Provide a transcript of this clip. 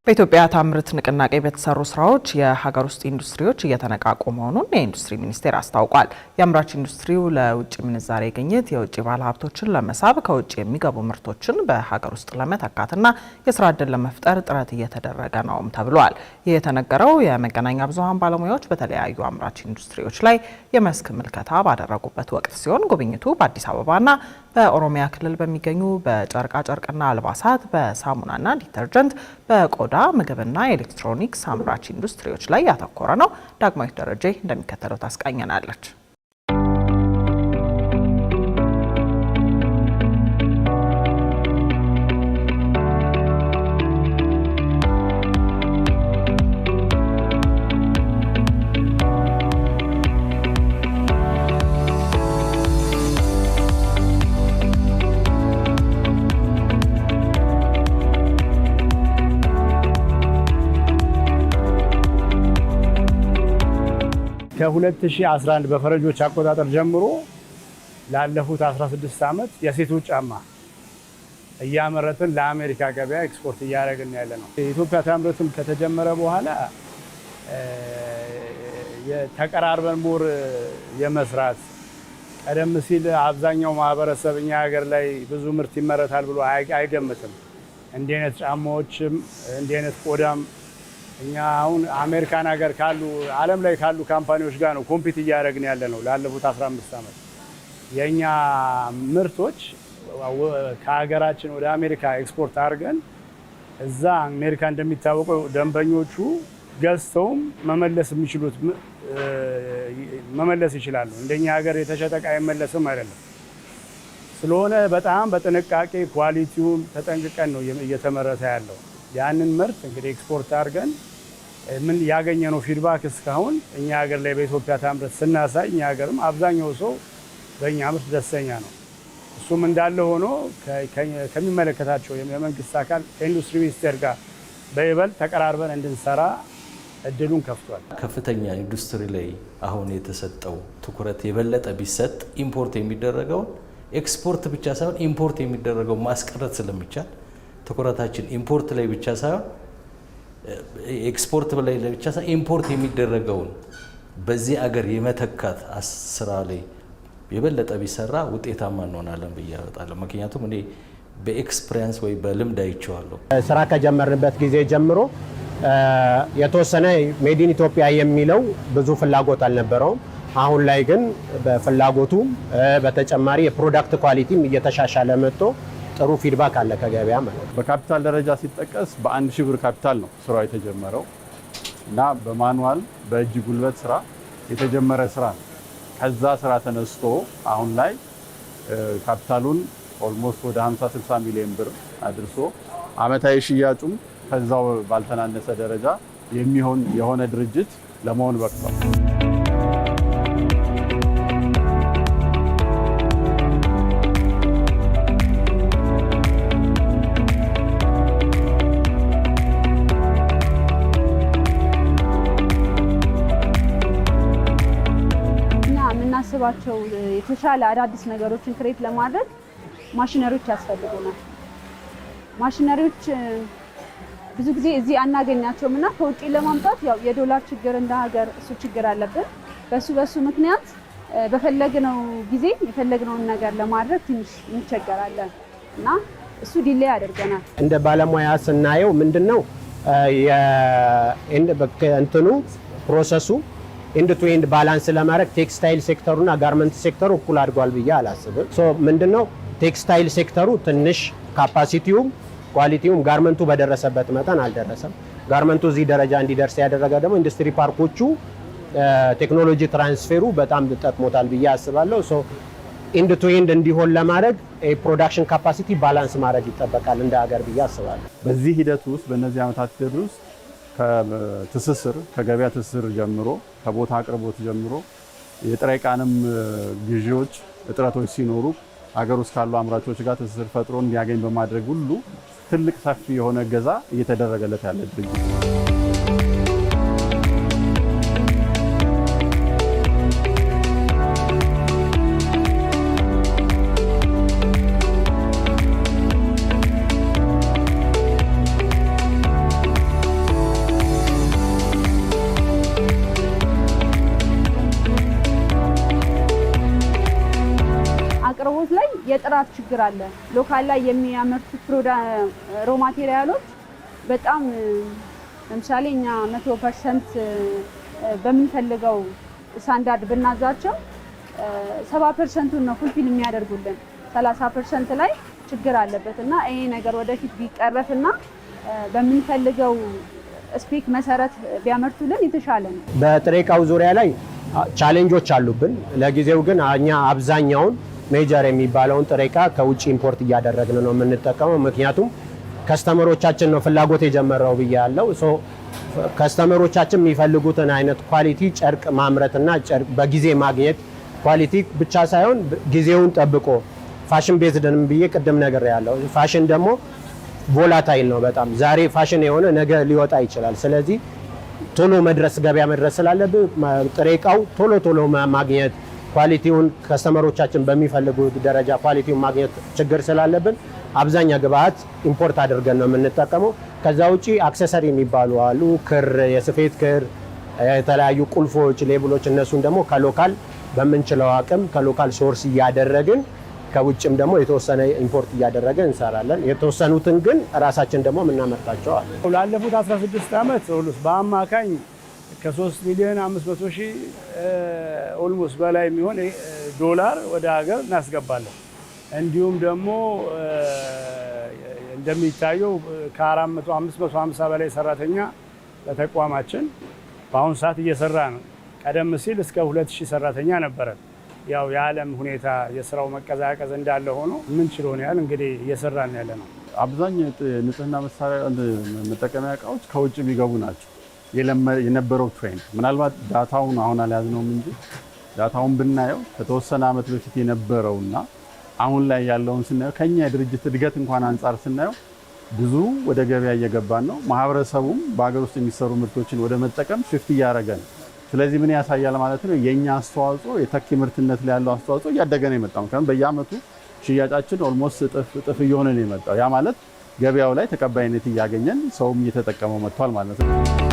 በኢትዮጵያ ታምርት ንቅናቄ በተሰሩ ስራዎች የሀገር ውስጥ ኢንዱስትሪዎች እየተነቃቁ መሆኑን የኢንዱስትሪ ሚኒስቴር አስታውቋል። የአምራች ኢንዱስትሪው ለውጭ ምንዛሬ ግኝት የውጭ ባለሀብቶችን ለመሳብ ከውጭ የሚገቡ ምርቶችን በሀገር ውስጥ ለመተካትና የስራ ዕድል ለመፍጠር ጥረት እየተደረገ ነውም ተብሏል። ይህ የተነገረው የመገናኛ ብዙሃን ባለሙያዎች በተለያዩ አምራች ኢንዱስትሪዎች ላይ የመስክ ምልከታ ባደረጉበት ወቅት ሲሆን ጉብኝቱ በአዲስ አበባና በኦሮሚያ ክልል በሚገኙ በጨርቃ ጨርቅና አልባሳት፣ በሳሙናና ዲተርጀንት፣ በቆዳ ምግብና ኤሌክትሮኒክስ አምራች ኢንዱስትሪዎች ላይ ያተኮረ ነው። ዳግማዊት ደረጀ እንደሚከተለው ታስቃኘናለች። ከ2011 በፈረንጆች አቆጣጠር ጀምሮ ላለፉት 16 ዓመት የሴቶች ጫማ እያመረትን ለአሜሪካ ገበያ ኤክስፖርት እያደረግን ያለ ነው። የኢትዮጵያ ታምርትም ከተጀመረ በኋላ የተቀራርበን ሞር የመስራት ቀደም ሲል አብዛኛው ማህበረሰብ እኛ ሀገር ላይ ብዙ ምርት ይመረታል ብሎ አይገምትም። እንዲህ አይነት ጫማዎችም እንዲህ አይነት ቆዳም እኛ አሁን አሜሪካን ሀገር ካሉ ዓለም ላይ ካሉ ካምፓኒዎች ጋር ነው ኮምፒት እያደረግን ያለ ነው። ላለፉት 15 ዓመት የኛ ምርቶች ከሀገራችን ወደ አሜሪካ ኤክስፖርት አድርገን እዛ አሜሪካ እንደሚታወቀው ደንበኞቹ ገዝተውም መመለስ የሚችሉት መመለስ ይችላሉ። እንደኛ ሀገር የተሸጠ ዕቃ አይመለስም አይደለም። ስለሆነ በጣም በጥንቃቄ ኳሊቲውን ተጠንቅቀን ነው እየተመረተ ያለው። ያንን ምርት እንግዲህ ኤክስፖርት አድርገን ምን ያገኘነው ፊድባክ እስካሁን እኛ ሀገር ላይ በኢትዮጵያ ታምርት ስናሳይ እኛ ሀገርም አብዛኛው ሰው በእኛ ምርት ደስተኛ ነው። እሱም እንዳለ ሆኖ ከሚመለከታቸው የመንግስት አካል ከኢንዱስትሪ ሚኒስቴር ጋር በይበልጥ ተቀራርበን እንድንሰራ እድሉን ከፍቷል። ከፍተኛ ኢንዱስትሪ ላይ አሁን የተሰጠው ትኩረት የበለጠ ቢሰጥ ኢምፖርት የሚደረገውን ኤክስፖርት ብቻ ሳይሆን ኢምፖርት የሚደረገው ማስቀረት ስለሚቻል ትኩረታችን ኢምፖርት ላይ ብቻ ሳይሆን ኤክስፖርት ላይ ብቻ ሳይሆን ኢምፖርት የሚደረገውን በዚህ አገር የመተካት ስራ ላይ የበለጠ ቢሰራ ውጤታማ እንሆናለን ብዬ አወጣለሁ። ምክንያቱም እኔ በኤክስፒሪየንስ ወይ በልምድ አይቼዋለሁ። ስራ ከጀመርንበት ጊዜ ጀምሮ የተወሰነ ሜድ ኢን ኢትዮጵያ የሚለው ብዙ ፍላጎት አልነበረውም። አሁን ላይ ግን በፍላጎቱ በተጨማሪ የፕሮዳክት ኳሊቲም እየተሻሻለ መጥቶ ጥሩ ፊድባክ አለ ከገበያ ማለት ነው። በካፒታል ደረጃ ሲጠቀስ በ1000 ብር ካፒታል ነው ስራው የተጀመረው እና በማኑዋል በእጅ ጉልበት ስራ የተጀመረ ስራ ነው። ከዛ ስራ ተነስቶ አሁን ላይ ካፒታሉን ኦልሞስት ወደ 50-60 ሚሊዮን ብር አድርሶ አመታዊ ሽያጩም ከዛው ባልተናነሰ ደረጃ የሚሆን የሆነ ድርጅት ለመሆን በቅቷል። ባቸው የተሻለ አዳዲስ ነገሮችን ክሬት ለማድረግ ማሽነሪዎች ያስፈልጉናል። ማሽነሪዎች ብዙ ጊዜ እዚህ አናገኛቸውም እና ከውጪ ለማምጣት ያው የዶላር ችግር እንደ ሀገር እሱ ችግር አለብን። በሱ ምክንያት በፈለግነው ጊዜ የፈለግነውን ነገር ለማድረግ ትንሽ እንቸገራለን እና እሱ ዲሌይ ያደርገናል። እንደ ባለሙያ ስናየው ምንድነው እንትኑ ፕሮሰሱ ኢንድ ቱ ኢንድ ባላንስ ለማድረግ ቴክስታይል ሴክተሩና ጋርመንት ሴክተሩ እኩል አድጓል ብዬ አላስብም። ምንድነው ቴክስታይል ሴክተሩ ትንሽ ካፓሲቲውም ኳሊቲውም ጋርመንቱ በደረሰበት መጠን አልደረሰም። ጋርመንቱ እዚህ ደረጃ እንዲደርስ ያደረገ ደግሞ ኢንዱስትሪ ፓርኮቹ ቴክኖሎጂ ትራንስፌሩ በጣም ጠቅሞታል ብዬ አስባለሁ። ኢንድ ቱ ኢንድ እንዲሆን ለማድረግ የፕሮዳክሽን ካፓሲቲ ባላንስ ማድረግ ይጠበቃል እንደ ሀገር ብዬ አስባለሁ። በዚህ ሂደት ውስጥ በእነዚህ ዓመታት ሂደት ውስጥ ከገበያ ትስስር ጀምሮ ከቦታ አቅርቦት ጀምሮ የጥሬ ዕቃንም ግዢዎች እጥረቶች ሲኖሩ ሀገር ውስጥ ካሉ አምራቾች ጋር ትስስር ፈጥሮ እንዲያገኝ በማድረግ ሁሉ ትልቅ ሰፊ የሆነ እገዛ እየተደረገለት ያለ ድርጅት ነው። ችግር አለ። ሎካል ላይ የሚያመርቱት ሮ ማቴሪያሎች በጣም ለምሳሌ እኛ 100% በምንፈልገው ስታንዳርድ ብናዛቸው 70%ን ነው ፉልፊል የሚያደርጉልን። 30% ላይ ችግር አለበት እና ይሄ ነገር ወደፊት ቢቀረፍና በምንፈልገው ስፔክ መሰረት ቢያመርቱልን የተሻለ ነው። በጥሬ ዕቃው ዙሪያ ላይ ቻሌንጆች አሉብን። ለጊዜው ግን እኛ አብዛኛውን ሜጀር የሚባለውን ጥሬ ዕቃ ከውጭ ኢምፖርት እያደረግን ነው የምንጠቀመው። ምክንያቱም ከስተመሮቻችን ነው ፍላጎት የጀመረው ብያለሁ። ከስተመሮቻችን የሚፈልጉትን አይነት ኳሊቲ ጨርቅ ማምረትና ጨርቅ በጊዜ ማግኘት ኳሊቲ ብቻ ሳይሆን ጊዜውን ጠብቆ ፋሽን ቤዝድንም ብዬ ቅድም ነገር ያለው ፋሽን ደግሞ ቮላታይል ነው በጣም ዛሬ ፋሽን የሆነ ነገ ሊወጣ ይችላል። ስለዚህ ቶሎ መድረስ ገበያ መድረስ ስላለብን ጥሬ ዕቃው ቶሎ ማግኘት ኳሊቲውን ከስተመሮቻችን በሚፈልጉት ደረጃ ኳሊቲውን ማግኘት ችግር ስላለብን አብዛኛ ግብአት ኢምፖርት አድርገን ነው የምንጠቀመው። ከዛ ውጪ አክሰሰሪ የሚባሉ አሉ፣ ክር፣ የስፌት ክር፣ የተለያዩ ቁልፎች፣ ሌብሎች እነሱን ደግሞ ከሎካል በምንችለው አቅም ከሎካል ሶርስ እያደረግን ከውጭም ደግሞ የተወሰነ ኢምፖርት እያደረገን እንሰራለን። የተወሰኑትን ግን ራሳችን ደግሞ የምናመርታቸው አለ። ላለፉት 16 ዓመት በአማካኝ ከ3 ሚሊዮን 500 ሺህ ኦልሞስት በላይ የሚሆን ዶላር ወደ ሀገር እናስገባለን። እንዲሁም ደግሞ እንደሚታየው ከ550 በላይ ሰራተኛ በተቋማችን በአሁኑ ሰዓት እየሰራ ነው። ቀደም ሲል እስከ 2000 ሰራተኛ ነበረን። ያው የዓለም ሁኔታ የስራው መቀዛቀዝ እንዳለ ሆኖ የምንችለውን ያህል እንግዲህ እየሰራን ያለ ነው። አብዛኛው ንጽህና መሳሪያ መጠቀሚያ እቃዎች ከውጭ የሚገቡ ናቸው። የነበረው ትሬንድ ምናልባት ዳታውን አሁን አልያዝነውም እንጂ ዳታውን ብናየው ከተወሰነ ዓመት በፊት የነበረውና አሁን ላይ ያለውን ስናየው ከኛ የድርጅት እድገት እንኳን አንጻር ስናየው ብዙ ወደ ገበያ እየገባን ነው። ማህበረሰቡም በሀገር ውስጥ የሚሰሩ ምርቶችን ወደ መጠቀም ሽፍት እያደረገ ነው። ስለዚህ ምን ያሳያል ማለት ነው? የኛ አስተዋጽኦ የተኪ ምርትነት ላይ ያለው አስተዋጽኦ እያደገ ነው የመጣው። ምክንያቱም በየአመቱ ሽያጫችን ኦልሞስት እጥፍ እየሆነ ነው የመጣው። ያ ማለት ገበያው ላይ ተቀባይነት እያገኘን ሰውም እየተጠቀመው መጥቷል ማለት ነው።